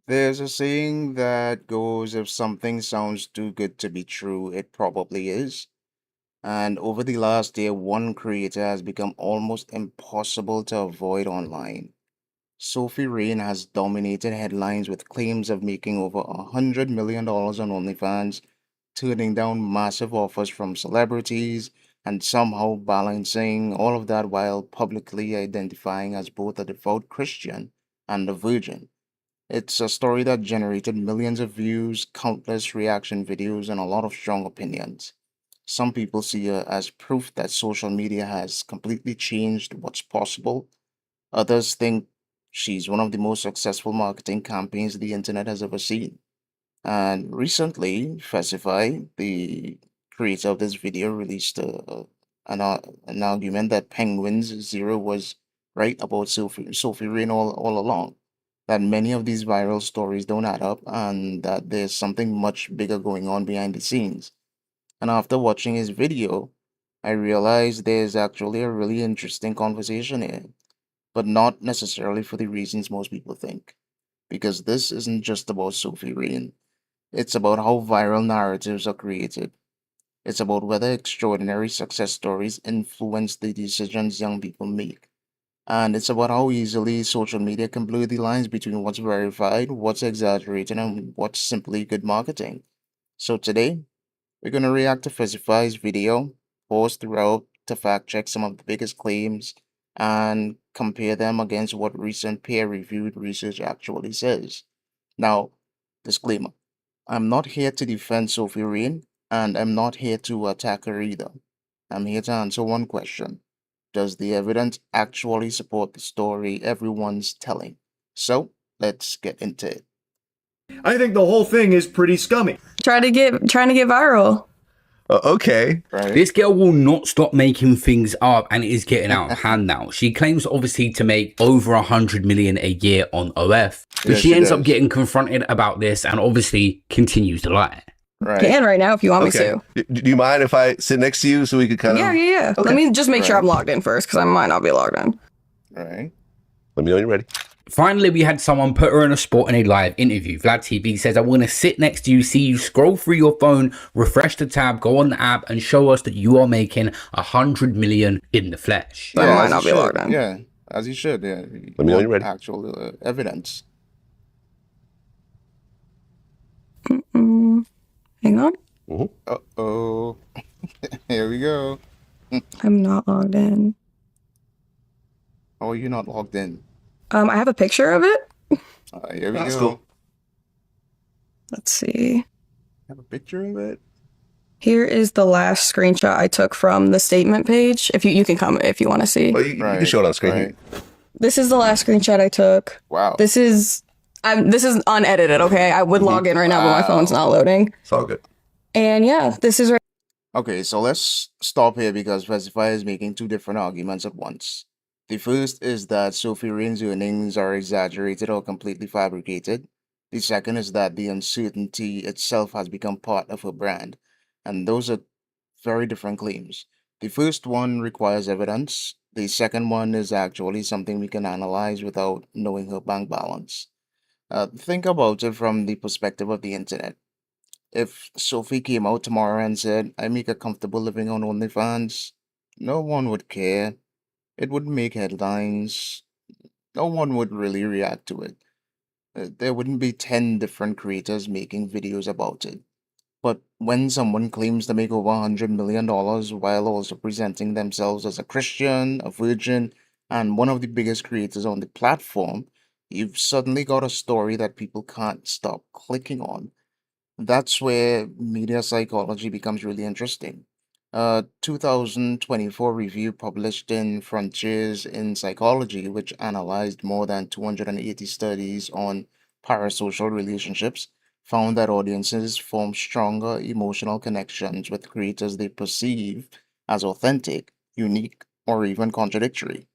There's a saying that goes, if something sounds too good to be true, it probably is. And over the last year, one creator has become almost impossible to avoid online. Sophie Rain has dominated headlines with claims of making over $100 million on OnlyFans, turning down massive offers from celebrities, and somehow balancing all of that while publicly identifying as both a devout Christian and a virgin. It's a story that generated millions of views, countless reaction videos, and a lot of strong opinions. Some people see it as proof that social media has completely changed what's possible. Others think she's one of the most successful marketing campaigns the internet has ever seen. And recently, Fesify, the creator of this video, released an argument that Penguins Zero was right about Sophie Rain all along. That many of these viral stories don't add up and that there's something much bigger going on behind the scenes. And after watching his video, I realized there's actually a really interesting conversation here, but not necessarily for the reasons most people think. Because this isn't just about Sophie Rain. It's about how viral narratives are created. It's about whether extraordinary success stories influence the decisions young people make. And it's about how easily social media can blur the lines between what's verified, what's exaggerated, and what's simply good marketing. So today, we're going to react to Fesify's video, pause throughout to fact check some of the biggest claims, and compare them against what recent peer reviewed research actually says. Now, disclaimer, I'm not here to defend Sophie Rain, and I'm not here to attack her either. I'm here to answer one question. Does the evidence actually support the story everyone's telling? So, let's get into it. I think the whole thing is pretty scummy. Trying to get viral. Okay. Right? This girl will not stop making things up and it is getting out of hand now. She claims obviously to make over 100 million a year on OF, but Yeah, she she ends up does. getting confronted about this and obviously continues to lie. Right. Can right now if you want me Okay. to. Do you mind if I sit next to you so we could kind of? Yeah. Okay. Let me just make sure Right. I'm logged in first because I might not be logged in. Right. Let me know when you're ready. Finally, we had someone put her in a spot in a live interview. Vlad TV says, I want to sit next to you, see you scroll through your phone, refresh the tab, go on the app and show us that you are making 100 million in the flesh. I might as not you be should. logged in. Yeah, as you should. Yeah. Let me know when you're ready. Actual evidence. Hang on. Uh-oh. Here we go. I'm not logged in. How are you not logged in? I have a picture of it. Here we That's go. cool. Let's see. Have a picture of it? Here is the last screenshot I took from the statement page. If you can come if you want to see. Well, you can show it on screen. Right. This is the last screenshot I took. Wow. This is unedited, okay? I would log in right now, but my phone's not loading. It's all good. And yeah, this is right. Okay, so let's stop here because Fesify is making two different arguments at once. The first is that Sophie Rain's earnings are exaggerated or completely fabricated. The second is that the uncertainty itself has become part of her brand. And those are very different claims. The first one requires evidence. The second one is actually something we can analyze without knowing her bank balance. Think about it from the perspective of the internet. If Sophie came out tomorrow and said, I make a comfortable living on OnlyFans, no one would care. It would make headlines. No one would really react to it. There wouldn't be 10 different creators making videos about it. But when someone claims to make over $100 million while also presenting themselves as a Christian, a virgin, and one of the biggest creators on the platform, you've suddenly got a story that people can't stop clicking on. That's where media psychology becomes really interesting. A 2024 review published in Frontiers in Psychology, which analyzed more than 280 studies on parasocial relationships, found that audiences form stronger emotional connections with creators they perceive as authentic, unique, or even contradictory.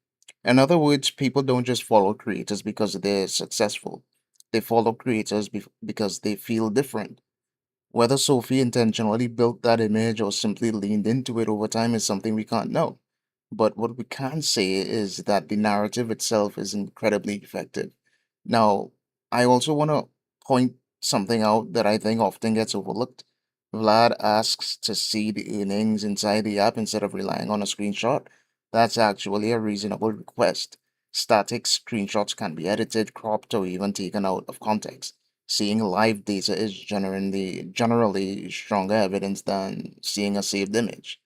In other words, people don't just follow creators because they're successful. They follow creators because they feel different. Whether Sophie intentionally built that image or simply leaned into it over time is something we can't know. But what we can say is that the narrative itself is incredibly effective. Now, I also want to point something out that I think often gets overlooked. Vlad asks to see the earnings inside the app instead of relying on a screenshot. That's actually a reasonable request. Static screenshots can be edited, cropped, or even taken out of context. Seeing live data is generally stronger evidence than seeing a saved image.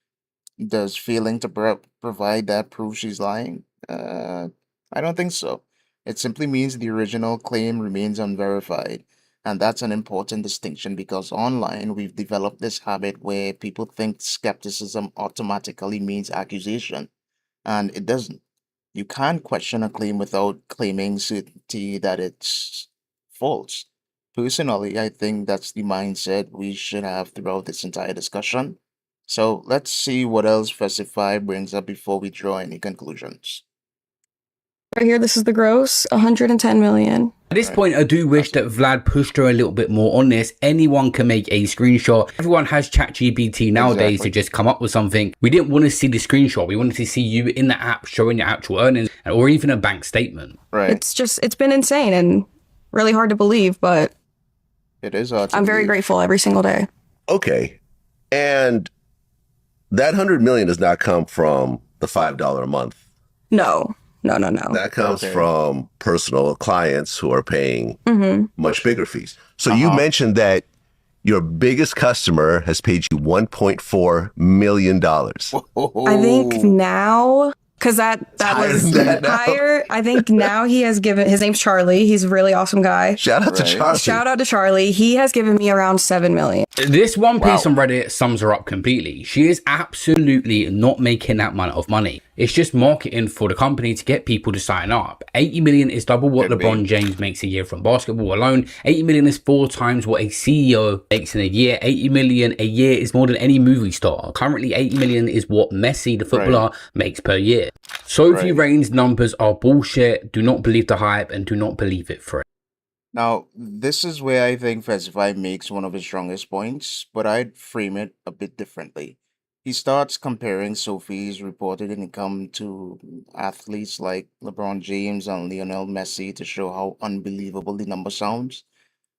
Does failing to provide that proof she's lying? I don't think so. It simply means the original claim remains unverified. And that's an important distinction because online we've developed this habit where people think skepticism automatically means accusation, and it doesn't. You can't question a claim without claiming certainty that it's false. Personally, I think that's the mindset we should have throughout this entire discussion. So let's see what else Fesify brings up before we draw any conclusions. Right here, this is the gross, 110 million. At this point, I do wish that Vlad pushed her a little bit more on this. Anyone can make a screenshot. Everyone has ChatGPT nowadays to just come up with something. We didn't want to see the screenshot. We wanted to see you in the app showing your actual earnings or even a bank statement. Right. It's been insane and really hard to believe, but It is hard to I'm very believe. grateful every single day. Okay. And that 100 million does not come from the $5 a month. No. That comes Okay. from personal clients who are paying much bigger fees. So you Uh-huh. mentioned that your biggest customer has paid you $1.4 million. I think now, because that higher was than that now. higher. I think now he has given, his name's Charlie. He's a really awesome guy. Shout out to Right. Charlie. Shout out to Charlie. He has given me around 7 million. This one piece Wow. on Reddit sums her up completely. She is absolutely not making that amount of money. It's just marketing for the company to get people to sign up. 80 million is double what Could be. LeBron James makes a year from basketball alone. 80 million is 4 times what a CEO makes in a year. 80 million a year is more than any movie star. Currently, 80 million is what Messi, the footballer, makes per year. Sophie Right. Rain's numbers are bullshit. Do not believe the hype and do not believe it for it. Now, this is where I think Fesify makes one of his strongest points, but I'd frame it a bit differently. He starts comparing Sophie's reported income to athletes like LeBron James and Lionel Messi to show how unbelievable the number sounds.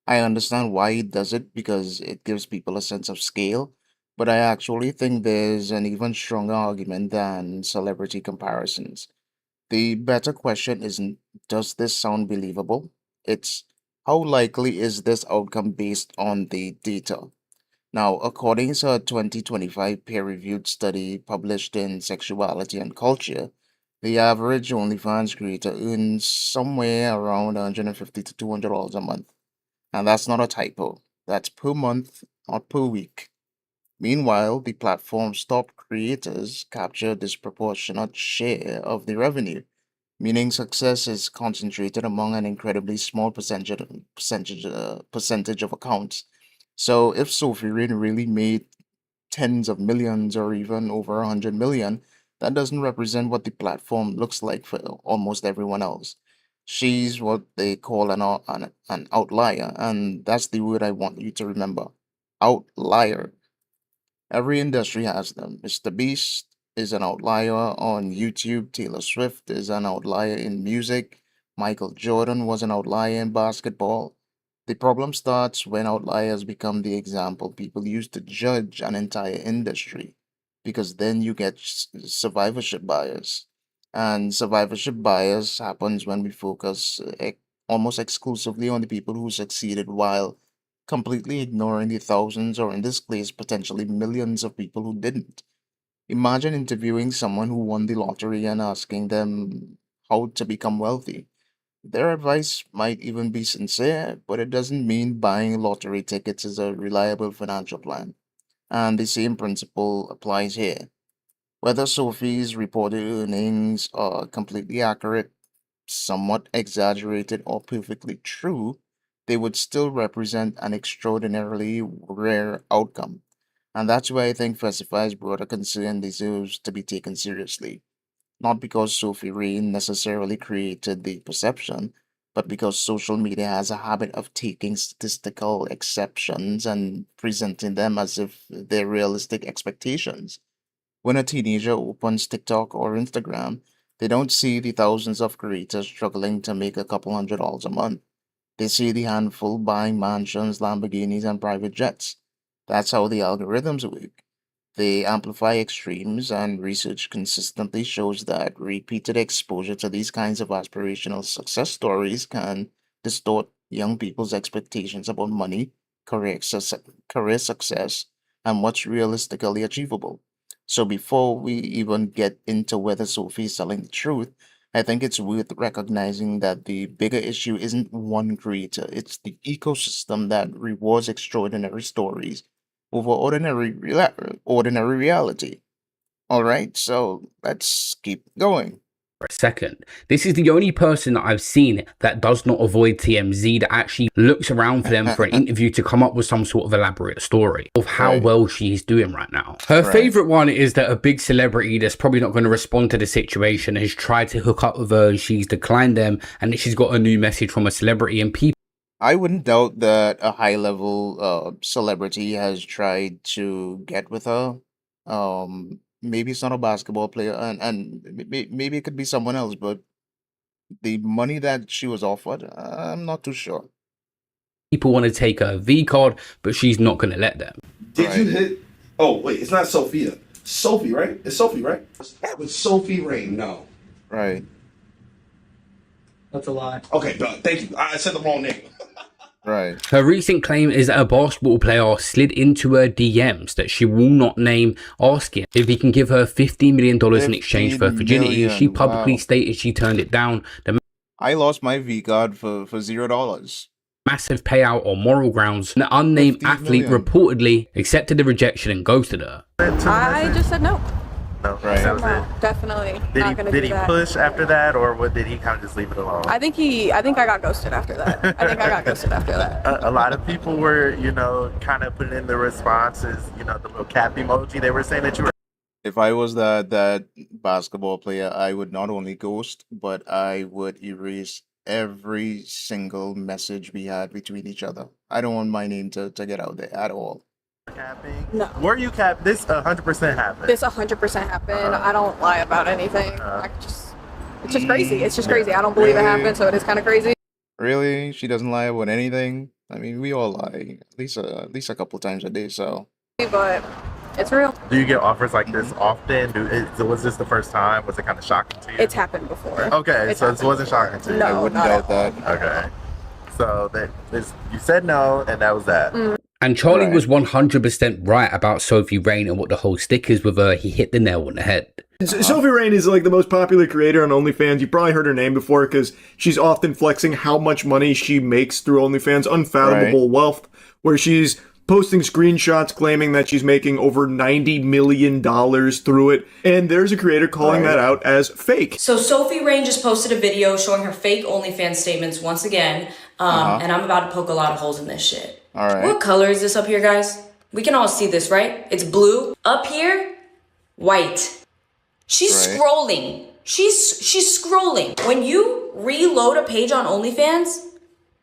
I understand why he does it because it gives people a sense of scale, but I actually think there's an even stronger argument than celebrity comparisons. The better question isn't, does this sound believable? It's, how likely is this outcome based on the data? Now, according to a 2025 peer reviewed study published in Sexuality and Culture, the average OnlyFans creator earns somewhere around $150 to $200 a month. And that's not a typo, that's per month, not per week. Meanwhile, the platform's top creators capture a disproportionate share of the revenue, meaning success is concentrated among an incredibly small percentage of accounts. So if Sophie Rain really made tens of millions or even over 100 million, that doesn't represent what the platform looks like for almost everyone else. She's what they call an outlier, and that's the word I want you to remember. Outlier. Every industry has them. Mr. Beast is an outlier on YouTube. Taylor Swift is an outlier in music. Michael Jordan was an outlier in basketball. The problem starts when outliers become the example people use to judge an entire industry, because then you get survivorship bias. And survivorship bias happens when we focus almost exclusively on the people who succeeded while completely ignoring the thousands, or in this case, potentially millions of people who didn't. Imagine interviewing someone who won the lottery and asking them how to become wealthy. Their advice might even be sincere, but it doesn't mean buying lottery tickets is a reliable financial plan. And the same principle applies here. Whether Sophie's reported earnings are completely accurate, somewhat exaggerated, or perfectly true, they would still represent an extraordinarily rare outcome. And that's why I think Fesify's broader concern deserves to be taken seriously. Not because Sophie Rain necessarily created the perception, but because social media has a habit of taking statistical exceptions and presenting them as if they're realistic expectations. When a teenager opens TikTok or Instagram, they don't see the thousands of creators struggling to make a couple $100 a month. They see the handful buying mansions, Lamborghinis, and private jets. That's how the algorithms work. They amplify extremes, and research consistently shows that repeated exposure to these kinds of aspirational success stories can distort young people's expectations about money, career success, and what's realistically achievable. So, before we even get into whether Sophie is telling the truth, I think it's worth recognizing that the bigger issue isn't one creator, it's the ecosystem that rewards extraordinary stories over ordinary reality. All right, so let's keep going. For a second. This is the only person that I've seen that does not avoid TMZ, that actually looks around for them for an interview to come up with some sort of elaborate story of how Right. well she's doing right now. Her Right. favorite one is that a big celebrity that's probably not going to respond to the situation has tried to hook up with her, she's declined them, and that she's got a new message from a celebrity, and people I wouldn't doubt that a high level celebrity has tried to get with her. Maybe it's not a basketball player, and maybe it could be someone else, but the money that she was offered, I'm not too sure. want to take her V card, but she's not going to let them. Did you Right. hit? Oh wait, it's not Sophia. Sophie, right? It's Sophie, right? That was Sophie Rain. No. Right. That's a lie. Okay, done. Thank you. I said the wrong name. Right. Her recent claim is that a basketball player slid into her DMs that she will not name, asking if he can give her $50 million in exchange for 15 virginity. She million, publicly wow. stated she turned it down. The I lost my V card for $0. massive payout on moral grounds. An unnamed 50 athlete million. reportedly accepted the rejection and ghosted her. I just said no. No, Right. that was No, it. definitely Did not he gonna did do he that. push after that, or did he kind of just leave it alone? I think I got ghosted after that. I think I got ghosted after that. A lot of people were, kind of putting in the responses, the little cap emoji. They were saying that you were If I was that basketball player, I would not only ghost, but I would erase every single message we had between each other. I don't want my name to get out there at all. capping. No. Were you cap? This 100% happened. This 100% happened. I don't lie about anything. It's just crazy. It's just crazy. I don't believe it Really? happened, so it is kind of crazy. Really? She doesn't lie about anything? I mean, we all lie at least a couple times a day, so But it's real. Do you get offers like this often? Was this the first time? Was it kind of shocking to you? It's happened before. Okay, It's so it happened wasn't before. shocking to you. No, I wouldn't not doubt at all. that. Okay. So you said no, and that was that. And Charlie Right. was 100% right about Sophie Rain and what the whole stick is with her. He hit the nail on the head. Sophie Rain is like the most popular creator on OnlyFans. You probably heard her name before because she's often flexing how much money she makes through OnlyFans, unfathomable wealth, where she's posting screenshots claiming that she's making over $90 million through it. And there's a creator calling that out as fake. So Sophie Rain just posted a video showing her fake OnlyFans statements once again, and I'm about to poke a lot of holes in this shit. All right. What color is this up here, guys? We can all see this, right? It's blue. Up here, white. She's Right. scrolling. She's scrolling. When you reload a page on OnlyFans,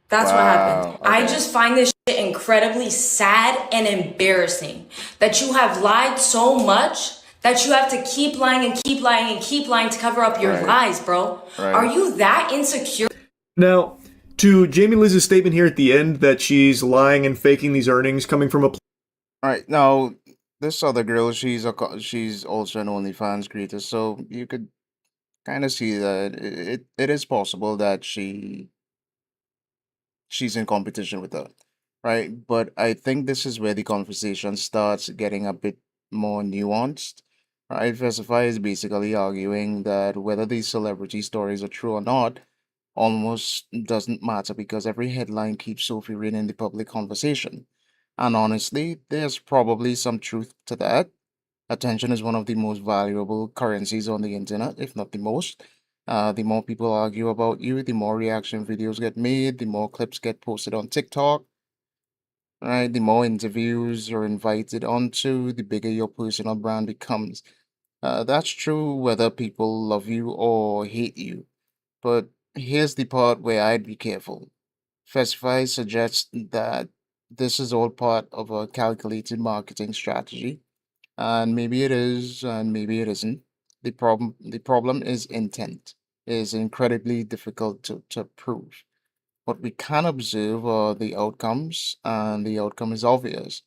that's what happened. Wow, I okay. just find this shit incredibly sad and embarrassing that you have lied so much that you have to keep lying and keep lying and keep lying to cover up your Right. lies, bro. Right. Are you that insecure? Now, to Jamie Liz's statement here at the end that she's lying and faking these earnings coming from a All right, now this other girl, she's also an OnlyFans creator, so you could kind of see that it is possible that she's in competition with her, right? But I think this is where the conversation starts getting a bit more nuanced, right? Fesify is basically arguing that whether these celebrity stories are true or not almost doesn't matter because every headline keeps Sophie Rain in the public conversation. And honestly, there's probably some truth to that. Attention is one of the most valuable currencies on the internet, if not the most. The more people argue about you, the more reaction videos get made, the more clips get posted on TikTok, right? The more interviews you're invited onto, the bigger your personal brand becomes. That's true whether people love you or hate you. But here's the part where I'd be careful. Fesify suggests that this is all part of a calculated marketing strategy, and maybe it is, and maybe it isn't. The problem is intent. It is incredibly difficult to prove. What we can observe are the outcomes, and the outcome is obvious.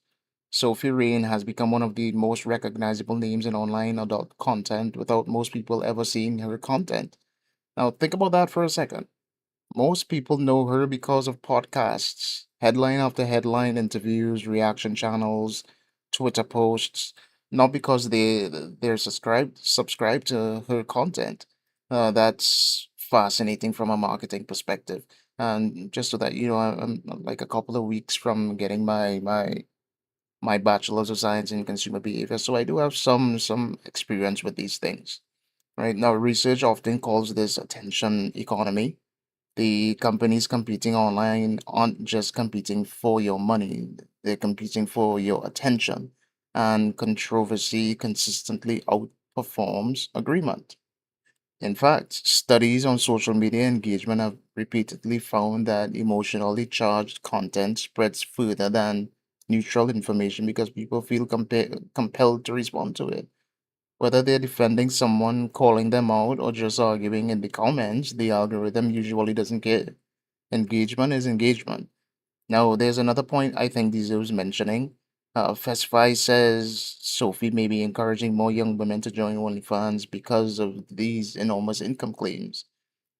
Sophie Rain has become one of the most recognizable names in online adult content without most people ever seeing her content. Now, think about that for a second. Most people know her because of podcasts, headline after headline interviews, reaction channels, Twitter posts, not because they're subscribed to her content. That's fascinating from a marketing perspective. And just so that you know, I'm like a couple of weeks from getting my bachelor's of science in consumer behavior, so I do have some experience with these things. Right now, research often calls this attention economy. The companies competing online aren't just competing for your money, they're competing for your attention. And controversy consistently outperforms agreement. In fact, studies on social media engagement have repeatedly found that emotionally charged content spreads further than neutral information because people feel compelled to respond to it. Whether they're defending someone, calling them out, or just arguing in the comments, the algorithm usually doesn't care. Engagement is engagement. Now, there's another point I think deserves mentioning. Fesify says Sophie may be encouraging more young women to join OnlyFans because of these enormous income claims.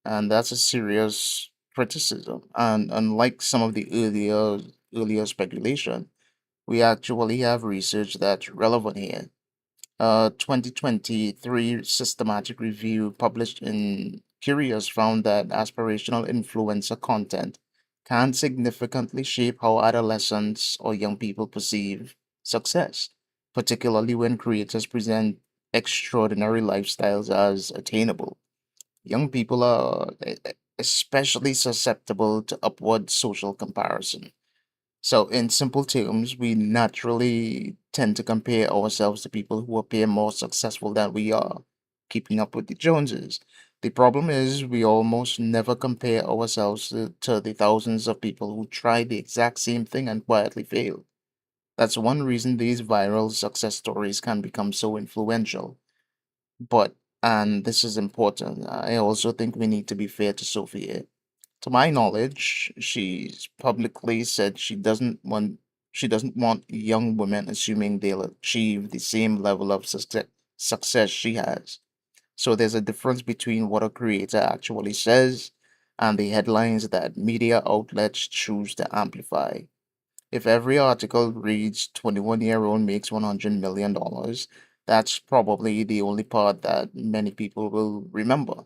And that's a serious criticism. And unlike some of the earlier speculation, we actually have research that's relevant here. 2023 systematic review published in Curious found that aspirational influencer content can significantly shape how adolescents or young people perceive success, particularly when creators present extraordinary lifestyles as attainable. Young people are especially susceptible to upward social comparison. So, in simple terms, we naturally tend to compare ourselves to people who appear more successful than we are, keeping up with the Joneses. The problem is, we almost never compare ourselves to the thousands of people who tried the exact same thing and quietly failed. That's one reason these viral success stories can become so influential. But, and this is important, I also think we need to be fair to Sophie. To my knowledge, she's publicly said she doesn't want young women assuming they'll achieve the same level of success she has. So there's a difference between what a creator actually says and the headlines that media outlets choose to amplify. If every article reads 21-year-old makes $100 million, that's probably the only part that many people will remember.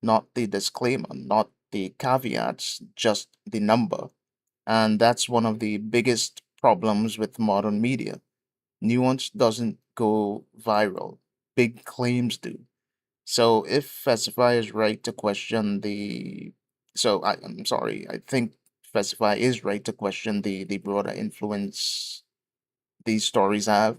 Not the disclaimer, not the caveats, just the number. And that's one of the biggest problems with modern media. Nuance doesn't go viral, big claims do. So if Fesify is right to question the, so I'm sorry, I think Fesify is right to question the broader influence these stories have.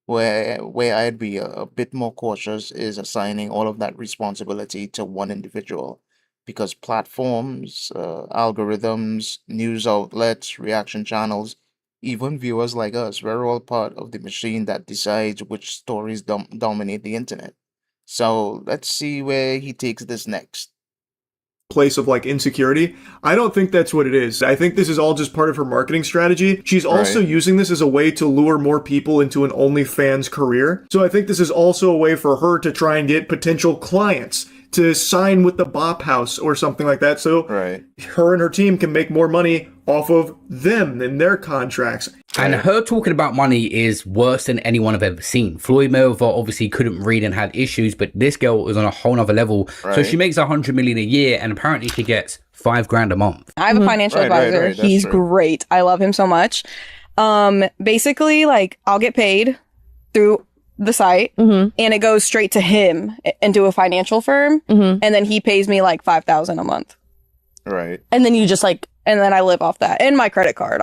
Where I'd be a bit more cautious is assigning all of that responsibility to one individual, because platforms, algorithms, news outlets, reaction channels, even viewers like us, we're all part of the machine that decides which stories dominate the internet. So let's see where he takes this next. Place of like insecurity. I don't think that's what it is. I think this is all just part of her marketing strategy. She's also Right. using this as a way to lure more people into an OnlyFans career. So I think this is also a way for her to try and get potential clients to sign with the Bop House or something like that. So Right. her and her team can make more money off of them and their contracts. And her talking about money is worse than anyone I've ever seen. Floyd Mayweather obviously couldn't read and had issues, but this girl is on a whole nother level. So she Right. makes 100 million a year, and apparently she gets $5,000 a month. I have a financial Right, right, advisor. right. That's He's true. great. I love him so much. Basically, like, I'll get paid through the site and it goes straight to him into a financial firm, and then he pays me like $5,000 a month. Right. And then you just like, and then I live off that and my credit card.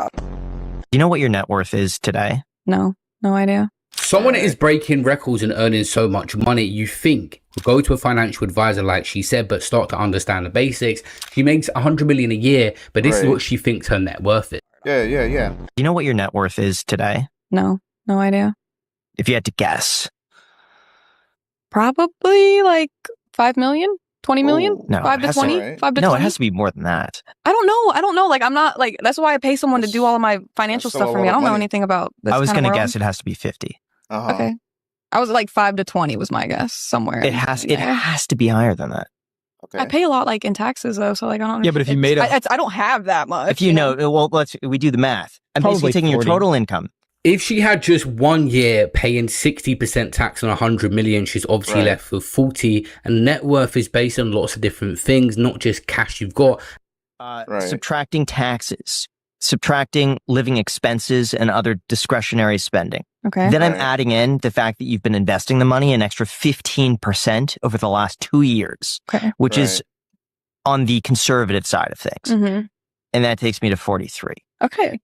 You know what your net worth is today? No idea. Someone is breaking records and earning so much money, you think go to a financial advisor like she said, but start to understand the basics. She makes 100 million a year, but this is Right. what she thinks her net worth is. Yeah. You know what your net worth is today? No idea. If you had to guess. Probably like 5 million. 20 million? Oh, No, 5 it to has to- 20? Alright. 5 to No, 20? it has to be more than that. I don't know. I don't know. Like, I'm not like, that's why I pay someone to do all of my financial That's still stuff a for me. lot I of don't know money. anything about this I was kind of going to world. guess it has to be 50. Uh-huh. Okay. I was like 5 to 20 was my guess somewhere. It has to be higher than that. Okay. I pay a lot like in taxes though, so like I don't. Yeah, but if you made a- I don't have that much. If you know, well, we do the math. I'm basically Probably taking your 40. total income. If she had just 1 year paying 60% tax on 100 million, she's obviously Right. left with 40. And net worth is based on lots of different things, not just cash you've got. Right. Subtracting taxes, subtracting living expenses and other discretionary spending. Okay. Then I'm Right. adding in the fact that you've been investing the money an extra 15% over the last 2 years, Okay. which is Right. on the conservative side of things. Mm-hmm. And that takes me to 43. Okay.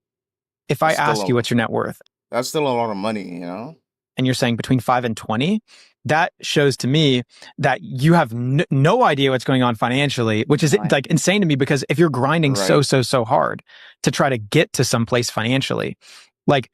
If I Still ask a- you what's your net worth, That's still a lot of money, you know? and you're saying between 5 and 20, that shows to me that you have no idea what's going on financially, which is Right. like insane to me, because if you're grinding Right. so hard to try to get to some place financially, like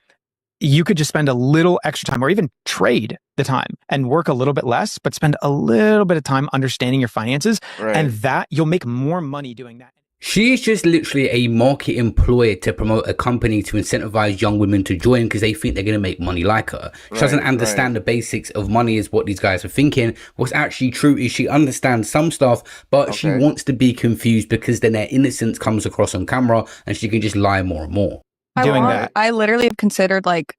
you could just spend a little extra time or even trade the time and work a little bit less, but spend a little bit of time understanding your finances, Right. and that you'll make more money doing that. She is just literally a market employee to promote a company to incentivize young women to join because they think they're going to make money like her. She doesn't Right, understand the basics of money is what these guys are thinking. What's actually true is she understands some stuff, but she Okay. wants to be confused because then their innocence comes across on camera and she can just lie more and more. Doing that. I literally have considered like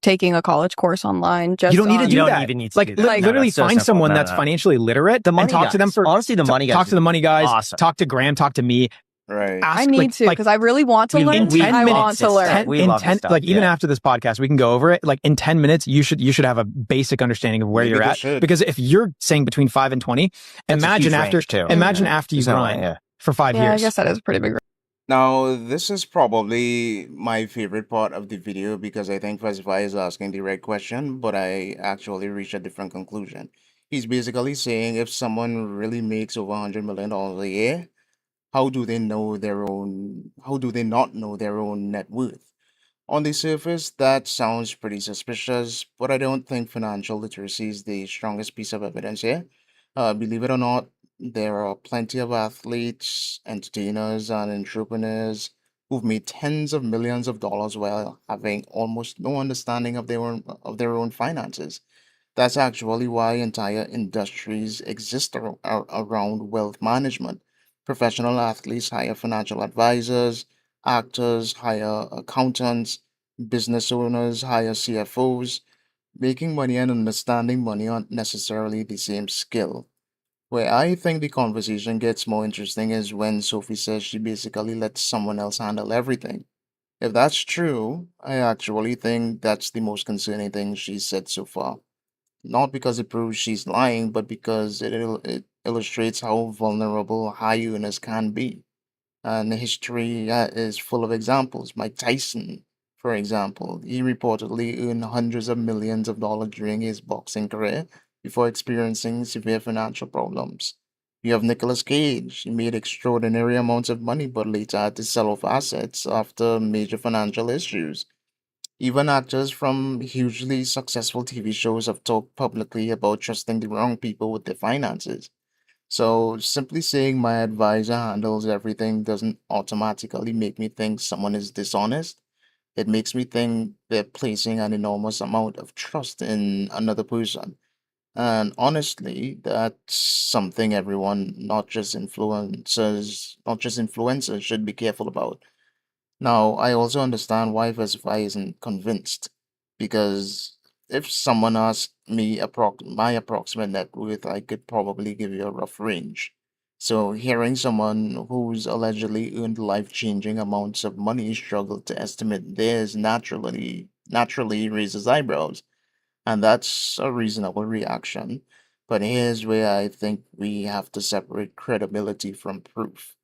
taking a college course online. Just You don't need to on- do don't that. even need to like, do that. Like- No, literally that's so find simple. someone No, that's no. financially literate The money and talk to them guys. for Honestly, the money guys talk to the money guys. awesome. Talk to Graham. Talk to me. Right. Ask, I need like, to because I really want to we- learn. in 10 I minutes, want to it's learn. ten- we in love this 10 stuff, like even yeah. after this podcast we can go over it. Like in 10 minutes you should have a basic understanding of where Maybe you're they at, should. because if you're saying between 5 and 20, That's a imagine huge after range, too. imagine Yeah. after you There's no way, grind yeah. for 5 Yeah, years. I guess that is pretty big. Now, this is probably my favorite part of the video because I think Fesify is asking the right question, but I actually reached a different conclusion. He's basically saying if someone really makes over $100 million a year, how do they not know their own net worth? On the surface, that sounds pretty suspicious, but I don't think financial literacy is the strongest piece of evidence here. Believe it or not, there are plenty of athletes, entertainers, and entrepreneurs who've made tens of millions of dollars while having almost no understanding of their own finances. That's actually why entire industries exist around wealth management. Professional athletes hire financial advisors, actors hire accountants, business owners hire CFOs. Making money and understanding money aren't necessarily the same skill. Where I think the conversation gets more interesting is when Sophie says she basically lets someone else handle everything. If that's true, I actually think that's the most concerning thing she's said so far. Not because it proves she's lying, but because it illustrates how vulnerable high earners can be. And history is full of examples. Mike Tyson, for example, he reportedly earned hundreds of millions of dollars during his boxing career before experiencing severe financial problems. You have Nicolas Cage. He made extraordinary amounts of money, but later had to sell off assets after major financial issues. Even actors from hugely successful TV shows have talked publicly about trusting the wrong people with their finances. So, simply saying my advisor handles everything doesn't automatically make me think someone is dishonest. It makes me think they're placing an enormous amount of trust in another person. And honestly, that's something everyone, not just influencers, should be careful about. Now, I also understand why Fesify isn't convinced, because if someone asked me my approximate net worth, I could probably give you a rough range. So, hearing someone who's allegedly earned life-changing amounts of money struggle to estimate theirs naturally raises eyebrows, and that's a reasonable reaction. But here's where I think we have to separate credibility from proof.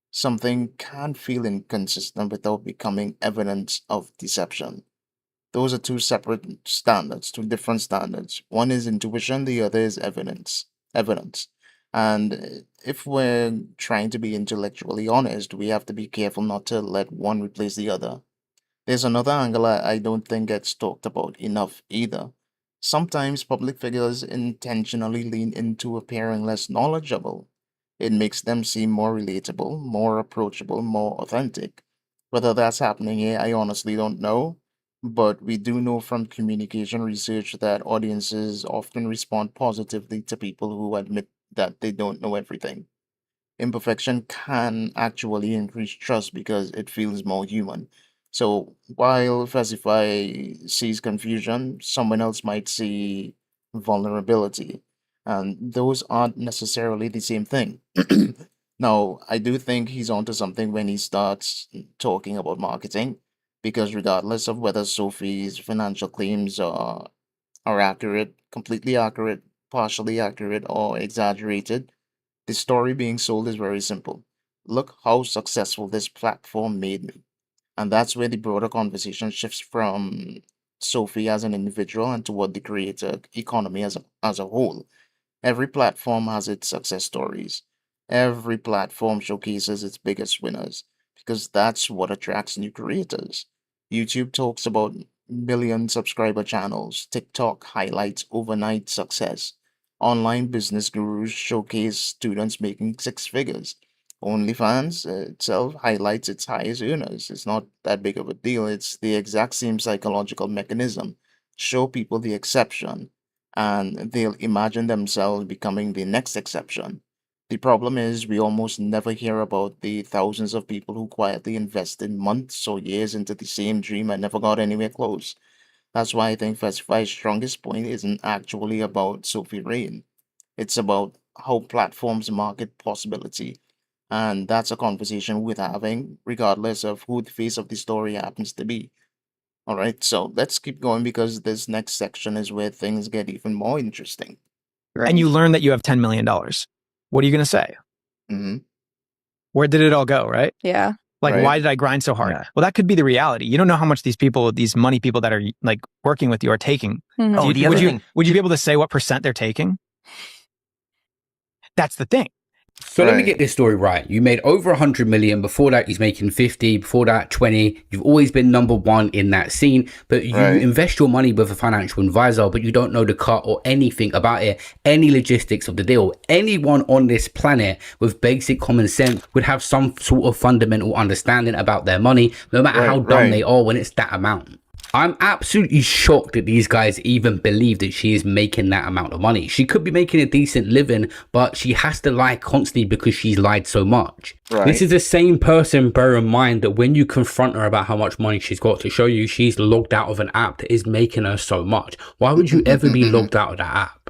Something can feel inconsistent without becoming evidence of deception. Those are two separate standards, two different standards. One is intuition, the other is evidence. Evidence. And if we're trying to be intellectually honest, we have to be careful not to let one replace the other. There's another angle I don't think gets talked about enough either. Sometimes public figures intentionally lean into appearing less knowledgeable. It makes them seem more relatable, more approachable, more authentic. Whether that's happening here, I honestly don't know. But we do know from communication research that audiences often respond positively to people who admit that they don't know everything. Imperfection can actually increase trust because it feels more human. So while Fesify sees confusion, someone else might see vulnerability. And those aren't necessarily the same thing. Now, I do think he's onto something when he starts talking about marketing, because regardless of whether Sophie's financial claims are accurate, completely accurate, partially accurate, or exaggerated, the story being sold is very simple. Look how successful this platform made me. And that's where the broader conversation shifts from Sophie as an individual and toward the creator economy as a whole. Every platform has its success stories. Every platform showcases its biggest winners because that's what attracts new creators. YouTube talks about million subscriber channels, TikTok highlights overnight success. Online business gurus showcase students making six figures. OnlyFans itself highlights its highest earners. It's not that big of a deal. It's the exact same psychological mechanism. Show people the exception, and they'll imagine themselves becoming the next exception. The problem is, we almost never hear about the thousands of people who quietly invested months or years into the same dream and never got anywhere close. That's why I think Fesify's strongest point isn't actually about Sophie Rain. It's about how platforms market possibility. And that's a conversation worth having, regardless of who the face of the story happens to be. All right, so let's keep going because this next section is where things get even more interesting. And you learn that you have $10 million. What are you going to say? Hmm. Where did it all go, right? Yeah. Like, Right. why did I grind so hard? Yeah. Well, that could be the reality. You don't know how much these people, these money people that are like working with you are taking. Mhm. Oh, the other thing. Would you be able to say what percent they're taking? That's the thing. So let me Right. get this story right. You made over 100 million. Before that, he's making 50. Before that, 20. You've always been number one in that scene, but you Right. invest your money with a financial advisor, but you don't know the cut or anything about it, any logistics of the deal. Anyone on this planet with basic common sense would have some sort of fundamental understanding about their money, no matter Right, how dumb right. they are when it's that amount. I'm absolutely shocked that these guys even believe that she is making that amount of money. She could be making a decent living, but she has to lie constantly because she's lied so much. Right. This is the same person, bear in mind, that when you confront her about how much money she's got, to show you she's logged out of an app that is making her so much. Why would you ever be logged out of that app?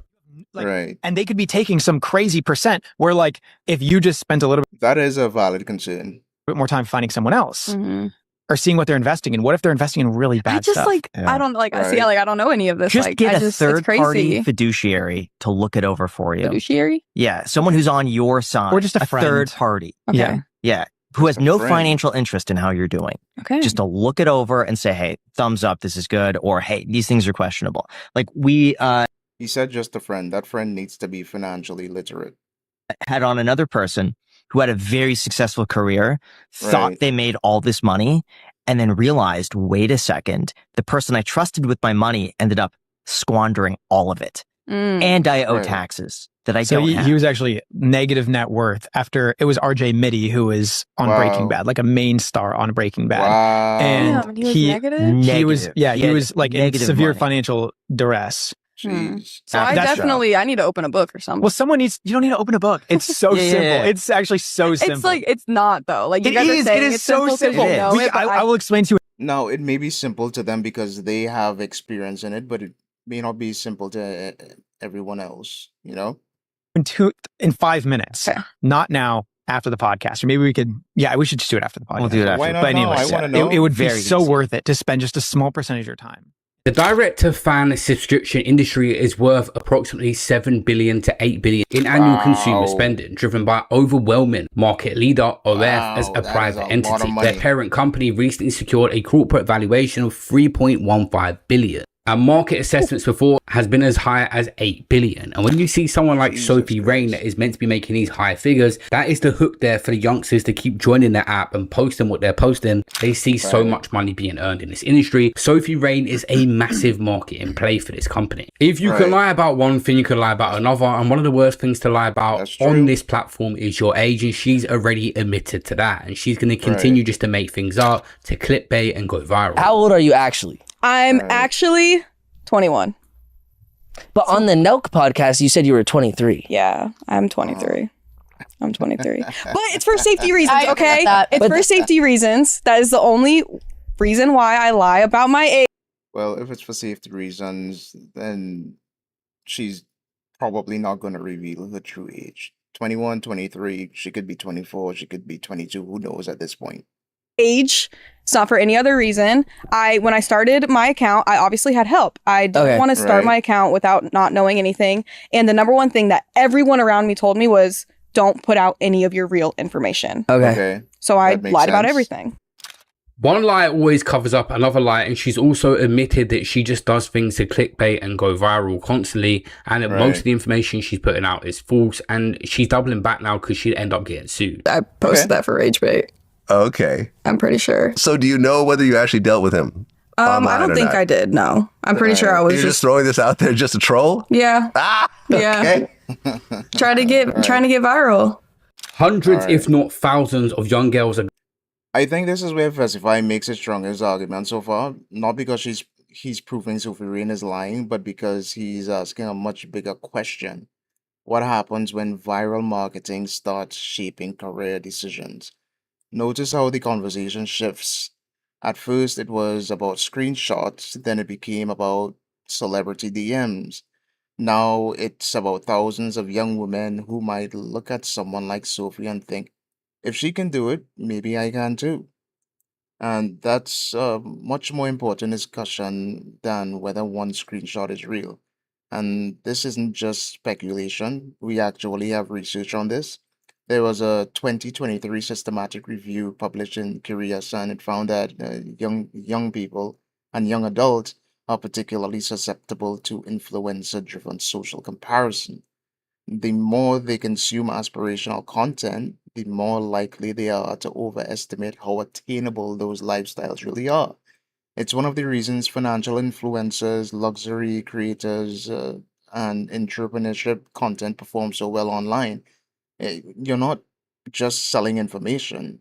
Like, Right. And they could be taking some crazy percent where, like, if you just spent a little That is a valid concern. bit more time finding someone else Mhm. or seeing what they're investing in, what if they're investing in really bad I just stuff? like Yeah. I don't like I see Right. like I don't know any of this. Just like get I a just, third it's crazy. party fiduciary to look it over for you. Fiduciary? Yeah, someone who's on your side. Or just a friend. third party. Okay. Yeah. Yeah, who has Just a no friend. financial interest in how you're doing. Okay. Just to look it over and say, hey, thumbs up, this is good, or hey, these things are questionable. Like we He said just a friend. That friend needs to be financially literate. had on another person who had a very successful career, thought Right. they made all this money, and then realized, wait a second, the person I trusted with my money ended up squandering all of it. Mm. And I owe Right. taxes that I So don't have. he was actually negative net worth after it was RJ Mitty who was on Wow. Breaking Bad, like a main star on Breaking Bad. Wow. And Damn, he was he- negative? He was, yeah, he had was like in negative severe money. financial duress. Jeez. So I That's- definitely I need to open a book or something. Well, someone needs, you don't need to open a book. It's so Yeah, yeah, simple. yeah. It's actually so simple. it's like it's not though. Like you It guys is, are saying it is it's so 'cause simple. you know It is. it, but I will explain to you. Now, it may be simple to them because they have experience in it, but it may not be simple to everyone else, you know? in 5 minutes. Okay. Not now, after the podcast. Or maybe we could, yeah, we should just do it after the podcast. We'll do it after. Why not But now? I anyways, want to know. it would be Very so easy. worth it to spend just a small percentage of your time. The direct-to-fan subscription industry is worth approximately 7 billion to 8 billion in annual consumer Wow. spending, driven by overwhelming market leader OF as Wow, a that is private a lot of entity. money. Their parent company recently secured a corporate valuation of 3.15 billion. And market assessments before has been as high as 8 billion. And when you see someone like Jesus Sophie Rain Christ. that is meant to be making these high figures, that is the hook there for the youngsters to keep joining the app and posting what they're posting. They see so Right. much money being earned in this industry. Sophie Rain is a massive marketing play for this company. If you can Right. lie about one thing, you can lie about another. And one of the worst things to lie about That's on true. this platform is your age. And she's already admitted to that. And she's going to continue just to make things up, to clickbait and go viral. How old are you actually? I'm Right. actually 21. But on the Nelk podcast, you said you were 23. Yeah, I'm 23. I'm 23. But it's for safety reasons, I okay? get that. It's for safety reasons. That is the only reason why I lie about my age. Well, if it's for safety reasons, then she's probably not going to reveal her true age. 21, 23, she could be 24, she could be 22, who knows at this point. Age. It's not for any other reason. When I started my account, I obviously had help. I didn't want to start my account without not knowing anything. And the number one thing that everyone around me told me was, don't put out any of your real information. Okay. So I That makes lied about sense. everything. One lie always covers up another lie, and she's also admitted that she just does things to clickbait and go viral constantly, and that most of the information she's putting out is false, and she's doubling back now because she'd end up getting sued. I posted that for rage bait. Okay. I'm pretty sure. So do you know whether you actually dealt with him? I don't think I did. No, I'm pretty sure I was You're just throwing this out there just to troll? Yeah. Yeah. Trying to get viral. Hundreds, if not thousands, of young girls are. I think this is where Fesify makes his strongest argument so far. Not because he's proving Sophie Rain is lying, but because he's asking a much bigger question. What happens when viral marketing starts shaping career decisions? Notice how the conversation shifts. At first, it was about screenshots, then it became about celebrity DMs. Now it's about thousands of young women who might look at someone like Sophie and think, if she can do it, maybe I can too. And that's a much more important discussion than whether one screenshot is real. And this isn't just speculation. We actually have research on this. There was a 2023 systematic review published in Curious, and it found that young people and young adults are particularly susceptible to influencer-driven social comparison. The more they consume aspirational content, the more likely they are to overestimate how attainable those lifestyles really are. It's one of the reasons financial influencers, luxury creators, and entrepreneurship content perform so well online. You're not just selling information,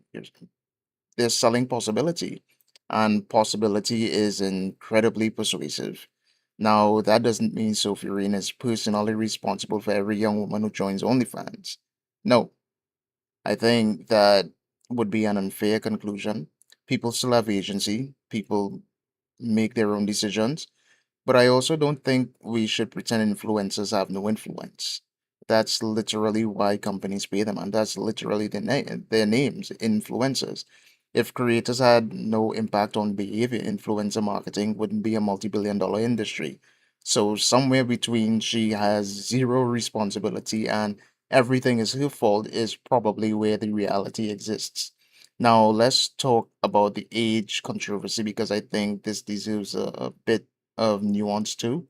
they're selling possibility. And possibility is incredibly persuasive. Now, that doesn't mean Sophie Rain is personally responsible for every young woman who joins OnlyFans. No, I think that would be an unfair conclusion. People still have agency, people make their own decisions, but I also don't think we should pretend influencers have no influence. That's literally why companies pay them, and that's literally their names, influencers. If creators had no impact on behavior, influencer marketing wouldn't be a multi-billion-dollar industry. So somewhere between she has zero responsibility and everything is her fault is probably where the reality exists. Now let's talk about the age controversy because I think this deserves a bit of nuance too.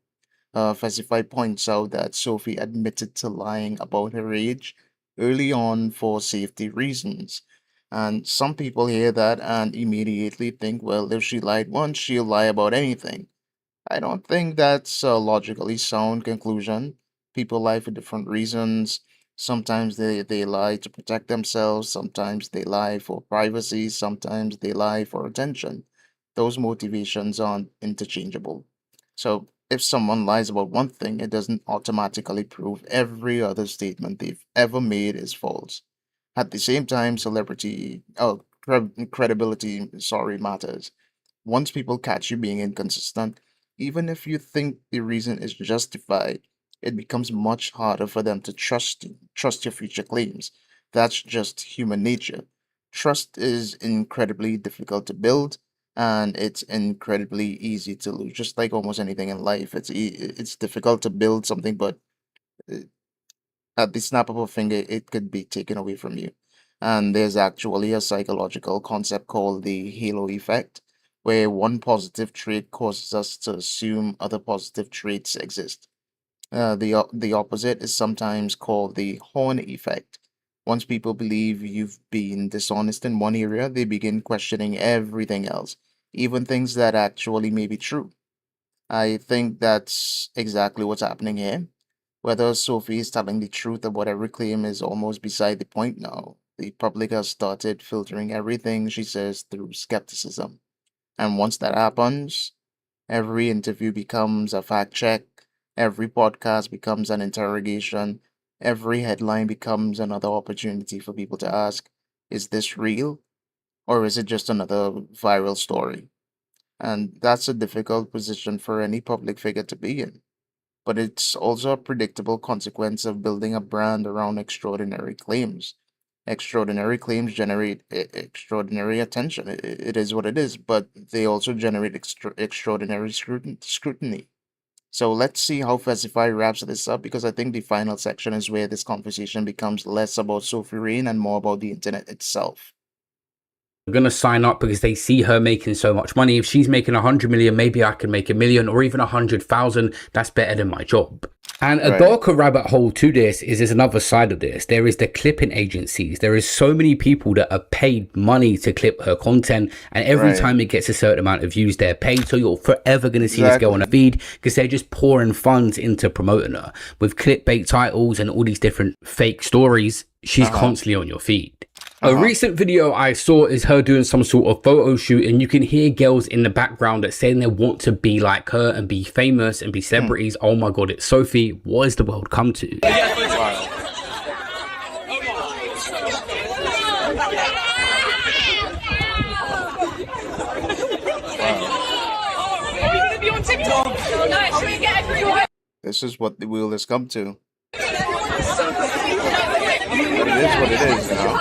Fesify points out that Sophie admitted to lying about her age early on for safety reasons. And some people hear that and immediately think, well, if she lied once, she'll lie about anything. I don't think that's a logically sound conclusion. People lie for different reasons. Sometimes they lie to protect themselves, sometimes they lie for privacy, sometimes they lie for attention. Those motivations aren't interchangeable. So if someone lies about one thing, it doesn't automatically prove every other statement they've ever made is false. At the same time, credibility, sorry, matters. Once people catch you being inconsistent, even if you think the reason is justified, it becomes much harder for them to trust your future claims. That's just human nature. Trust is incredibly difficult to build, and it's incredibly easy to lose. Just like almost anything in life, it's difficult to build something, but uh, at the snap of a finger, it could be taken away from you. And there's actually a psychological concept called the halo effect. where one positive trait causes us to assume other positive traits exist. The opposite is sometimes called the horn effect. Once people believe you've been dishonest in one area, they begin questioning everything else, even things that actually may be true. I think that's exactly what's happening here. Whether Sophie is telling the truth or whatever claim is almost beside the point now. The public has started filtering everything she says through skepticism. And once that happens, every interview becomes a fact check, every podcast becomes an interrogation, every headline becomes another opportunity for people to ask, is this real? Or is it just another viral story? And that's a difficult position for any public figure to be in. But it's also a predictable consequence of building a brand around extraordinary claims. Extraordinary claims generate extraordinary attention. It is what it is, but they also generate extraordinary scrutiny. So let's see how Fesify wraps this up, because I think the final section is where this conversation becomes less about Sophie Rain and more about the internet itself. Going to sign up because they see her making so much money. If she's making 100 million, maybe I can make 1 million or even 100,000. That's better than my job. And a darker rabbit hole to this is there's another side of this. There is the clipping agencies. There is so many people that are paid money to clip her content, and every time it gets a certain amount of views, they're paid. So you're forever going to see this go on a feed because they're just pouring funds into promoting her with clickbait titles and all these different fake stories. She's constantly on your feed. A recent video I saw is her doing some sort of photo shoot, and you can hear girls in the background that saying they want to be like her and be famous and be celebrities. Oh my god, it's Sophie. What has the world come to? This is what the world has come to. But it is what it is, you know?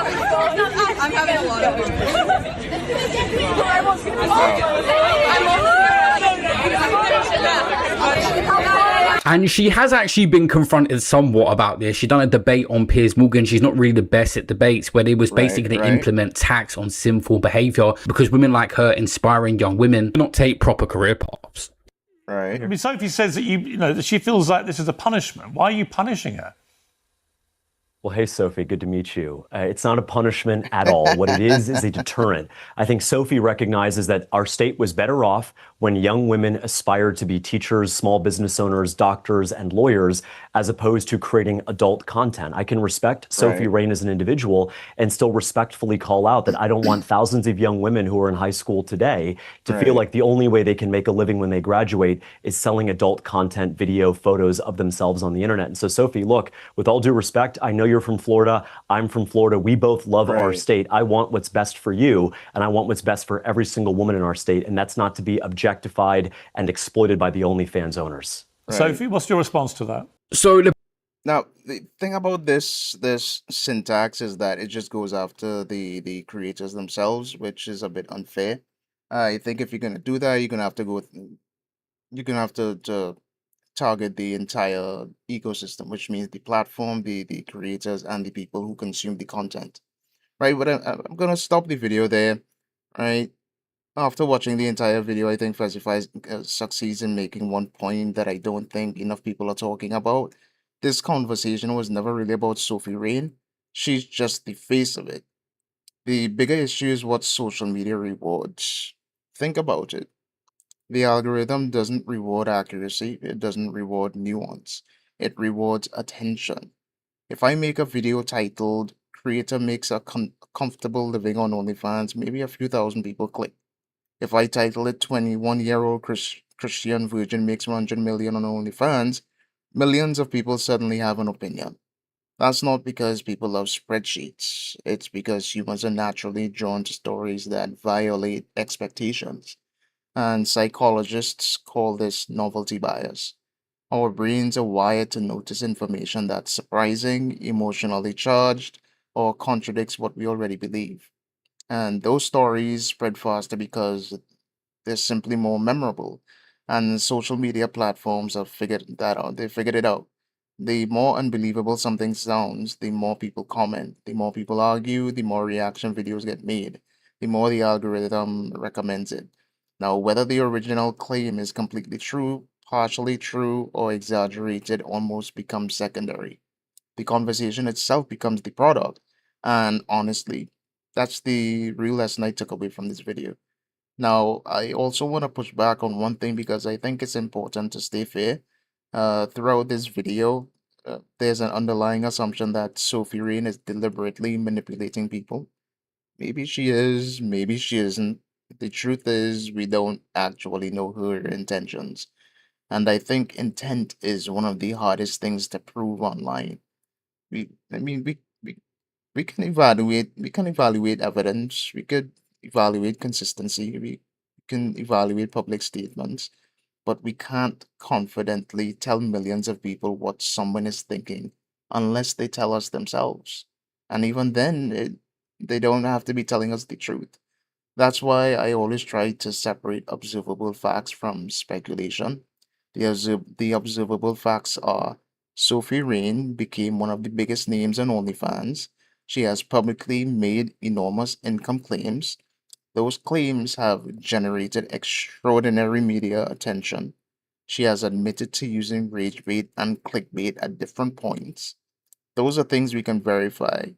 I'm having a lot of And she has actually been confronted somewhat about this. She done a debate on Piers Morgan. She's not really the best at debates, where they was basically going to implement tax on sinful behavior because women like her inspiring young women do not take proper career paths. Right. I mean, Sophie says that that she feels like this is a punishment. Why are you punishing her? Well, hey, Sophie, good to meet you. It's not a punishment at all. What it is a deterrent. I think Sophie recognizes that our state was better off when young women aspired to be teachers, small business owners, doctors, and lawyers, as opposed to creating adult content. I can respect Sophie Rain as an individual and still respectfully call out that I don't want thousands of young women who are in high school today to feel like the only way they can make a living when they graduate is selling adult content, video, photos of themselves on the internet. And so, Sophie, look, with all due respect, I know you're from Florida. I'm from Florida. We both love our state. I want what's best for you, and I want what's best for every single woman in our state, and that's not to be objectified and exploited by the OnlyFans owners. Sophie, what's your response to that? So now the thing about this syntax is that it just goes after the creators themselves, which is a bit unfair. I think if you're gonna do that, you're gonna have to to target the entire ecosystem, which means the platform, the creators, and the people who consume the content. Right, but I'm gonna stop the video there. Right. After watching the entire video, I think Fesify succeeds in making one point that I don't think enough people are talking about. This conversation was never really about Sophie Rain. She's just the face of it. The bigger issue is what social media rewards. Think about it. The algorithm doesn't reward accuracy, it doesn't reward nuance, it rewards attention. If I make a video titled "Creator Makes a Comfortable Living on OnlyFans," maybe a few thousand people click. If I title it 21-year-old Christian virgin makes 100 million on OnlyFans, millions of people suddenly have an opinion. That's not because people love spreadsheets. It's because humans are naturally drawn to stories that violate expectations. And psychologists call this novelty bias. Our brains are wired to notice information that's surprising, emotionally charged, or contradicts what we already believe. And those stories spread faster because they're simply more memorable. And social media platforms have figured that out. They figured it out. The more unbelievable something sounds, the more people comment, the more people argue, the more reaction videos get made, the more the algorithm recommends it. Now, whether the original claim is completely true, partially true, or exaggerated almost becomes secondary. The conversation itself becomes the product. And honestly, that's the real lesson I took away from this video. Now, I also want to push back on one thing because I think it's important to stay fair. Throughout this video, there's an underlying assumption that Sophie Rain is deliberately manipulating people. Maybe she is, maybe she isn't. The truth is, we don't actually know her intentions. And I think intent is one of the hardest things to prove online. I mean, we can evaluate evidence, we could evaluate consistency, we can evaluate public statements, but we can't confidently tell millions of people what someone is thinking unless they tell us themselves. And even then, they don't have to be telling us the truth. That's why I always try to separate observable facts from speculation. The observable facts are: Sophie Rain became one of the biggest names on OnlyFans. She has publicly made enormous income claims. Those claims have generated extraordinary media attention. She has admitted to using rage bait and clickbait at different points. Those are things we can verify.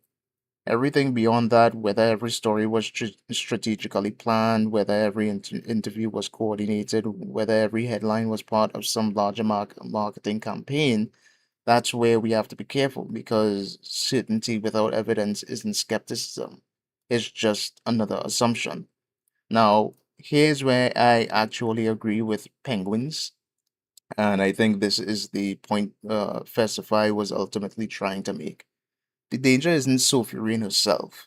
Everything beyond that, whether every story was strategically planned, whether every interview was coordinated, whether every headline was part of some larger marketing campaign, that's where we have to be careful because certainty without evidence isn't skepticism. It's just another assumption. Now, here's where I actually agree with Penguins, and I think this is the point Fesify was ultimately trying to make. The danger isn't Sophie Rain herself.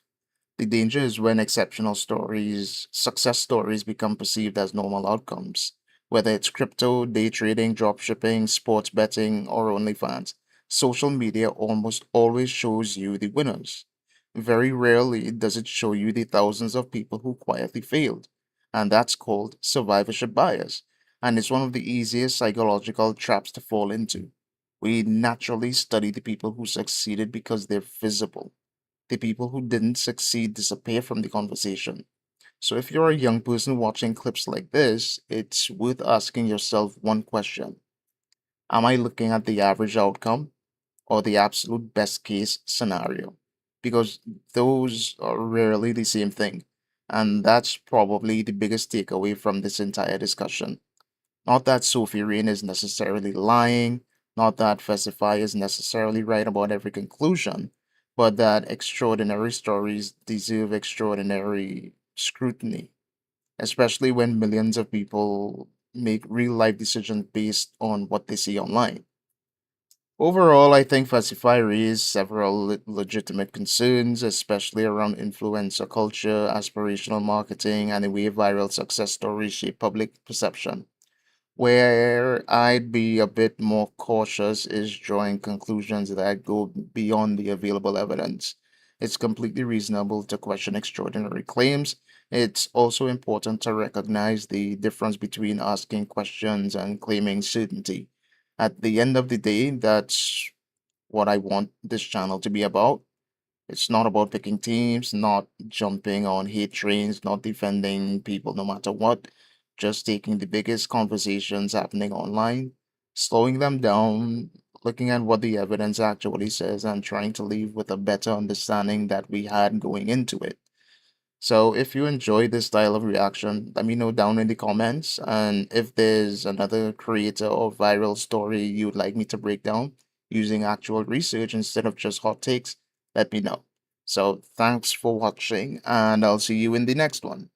The danger is when exceptional stories, success stories, become perceived as normal outcomes. Whether it's crypto, day trading, dropshipping, sports betting, or OnlyFans, social media almost always shows you the winners. Very rarely does it show you the thousands of people who quietly failed. And that's called survivorship bias. And it's one of the easiest psychological traps to fall into. We naturally study the people who succeeded because they're visible. The people who didn't succeed disappear from the conversation. So if you're a young person watching clips like this, it's worth asking yourself one question: am I looking at the average outcome or the absolute best case scenario? Because those are rarely the same thing. And that's probably the biggest takeaway from this entire discussion. Not that Sophie Rain is necessarily lying, not that Fesify is necessarily right about every conclusion, but that extraordinary stories deserve extraordinary scrutiny, especially when millions of people make real life decisions based on what they see online. Overall, I think Fesify raised several legitimate concerns, especially around influencer culture, aspirational marketing, and the way viral success stories shape public perception. Where I'd be a bit more cautious is drawing conclusions that go beyond the available evidence. It's completely reasonable to question extraordinary claims. It's also important to recognize the difference between asking questions and claiming certainty. At the end of the day, that's what I want this channel to be about. It's not about picking teams, not jumping on hate trains, not defending people no matter what, just taking the biggest conversations happening online, slowing them down, looking at what the evidence actually says, and trying to leave with a better understanding that we had going into it. So if you enjoy this style of reaction, let me know down in the comments. And if there's another creator or viral story you'd like me to break down using actual research instead of just hot takes, let me know. So thanks for watching, and I'll see you in the next one.